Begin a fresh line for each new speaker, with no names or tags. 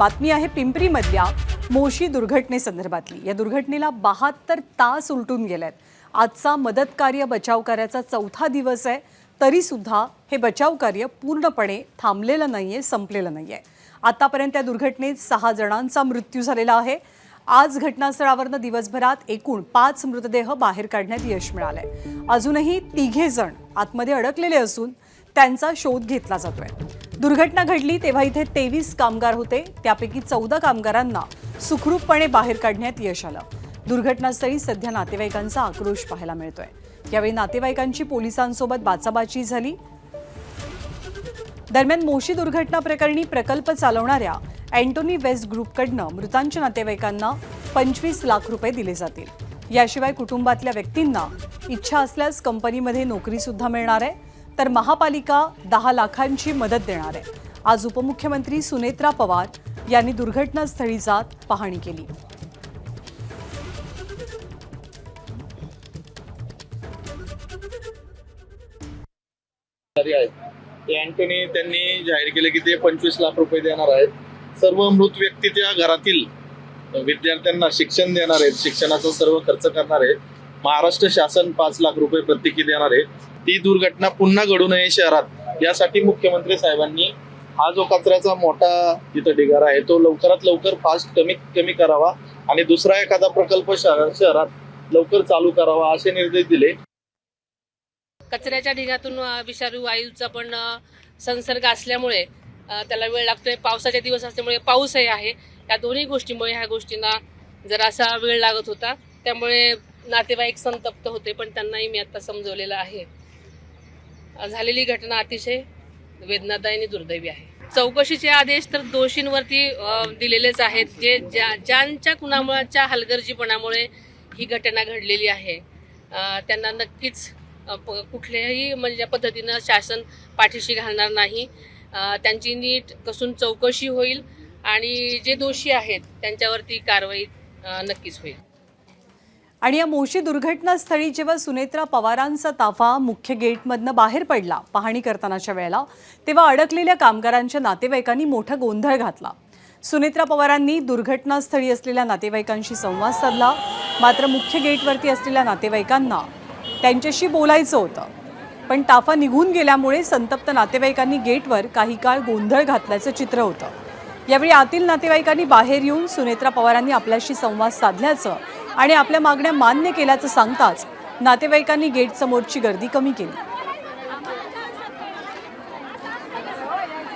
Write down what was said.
बातमी आहे पिंपरीमधल्या मोशी दुर्घटनेसंदर्भातली। या दुर्घटनेला 72 तास उलटून गेलेत। आजचा मदत कार्य बचाव कार्याचा चौथा दिवस आहे, तरी सुद्धा हे बचाव कार्य पूर्णपणे थांबलेलं नाहीये, संपलेलं नाहीये। आतापर्यंत या दुर्घटनेत 6 जणांचा मृत्यू झालेला आहे। आज घटनास्थळावरून दिवसभरात एकूण 5 मृतदेह बाहेर काढण्यात यश मिळालंय। अजूनही 3 जण आतमध्ये अडकलेले असून त्यांचा शोध घेतला जातोय। दुर्घटना घडली तेव्हा इथे 23 कामगार होते, त्यापैकी 14 कामगारांना सुखरूपपणे बाहेर काढण्यात यश आलं। दुर्घटनास्थळी सध्या नातेवाईकांचा आक्रोश पाहायला मिळतोय। यावेळी नातेवाईकांची पोलिसांसोबत बाचाबाची झाली। दरम्यान मोशी दुर्घटना प्रकरणी प्रकल्प चालवणाऱ्या अँटोनी वेस्ट ग्रुपकडनं मृतांच्या नातेवाईकांना 25 लाख रुपये दिले जातील। याशिवाय कुटुंबातल्या व्यक्तींना इच्छा असल्यास कंपनीमध्ये नोकरी सुद्धा मिळणार आहे, तर महापालिका 10 लाखांची मदत देणार आहे। आज उपमुख्यमंत्री सुनेत्रा पवार यांनी दुर्घटनास्थळी जात पाहणी केली।
अँटोनी त्यांनी जाहीर केले की ते 25 लाख रुपये देणार आहेत। सर्व मृत व्यक्ती त्या घरातील विद्यार्थ्यांना शिक्षण देणार आहेत, शिक्षणाचा सर्व खर्च करणार आहे। महाराष्ट्र शासन 5 लाख रुपये प्रत्येकी देणार आहे। ती दुर्घटना पुन्हा घडू नये शहरात, यासाठी मुख्यमंत्री साहेबांनी हा जो कचऱ्याचा मोठा इथं ढिगारा आहे तो लवकरात लवकर फास्ट कमीत कमी करावा आणि दुसरा एखादा प्रकल्प शहरात लवकर चालू करावा असे निर्देश दिले।
कचऱ्याच्या ढिगातून विषारी वायूचा पण संसर्ग असल्यामुळे त्याला वेळ लागतोय। पावसाचे दिवस असल्यामुळे पाऊसही आहे, या दोन्ही गोष्टीमुळे ह्या गोष्टींना जरासा वेळ लागत होता, त्यामुळे नातेवाईक संतप्त होते, पण त्यांनाही मी आता समजवलेलं आहे। झालेली घटना अतिशय वेदनादायी आणि दुर्दैवी आहे। चौकशीचे आदेश तर दोषींवरती दिलेलेच आहेत, जे ज्यांच्या कुणामुळाच्या हलगर्जीपणामुळे ही घटना घडलेली आहे त्यांना नक्कीच कुठल्याही म्हणजे पद्धतीनं शासन पाठीशी घालणार नाही। त्यांची नीट कसून चौकशी होईल आणि जे दोषी आहेत त्यांच्यावरती कारवाई नक्कीच होईल।
आणि या मोशी दुर्घटनास्थळी जेव्हा सुनेत्रा पवारांचा ताफा मुख्य गेटमधनं बाहेर पडला पाहणी करतानाच्या वेळेला, तेव्हा अडकलेल्या कामगारांच्या नातेवाईकांनी मोठा गोंधळ घातला। सुनेत्रा पवारांनी दुर्घटनास्थळी असलेल्या नातेवाईकांशी संवाद साधला, मात्र मुख्य गेटवरती असलेल्या नातेवाईकांना त्यांच्याशी बोलायचं होतं, पण ताफा निघून गेल्यामुळे संतप्त नातेवाईकांनी गेटवर काही काळ गोंधळ घातल्याचं चित्र होतं। यावेळी आतील नातेवाईकांनी बाहेर येऊन सुनेत्रा पवारांनी आपल्याशी संवाद साधल्याचं आणि आपल्या मागण्या मान्य केल्याचं सांगताच नातेवाईकांनी गेटसमोरची गर्दी कमी केली।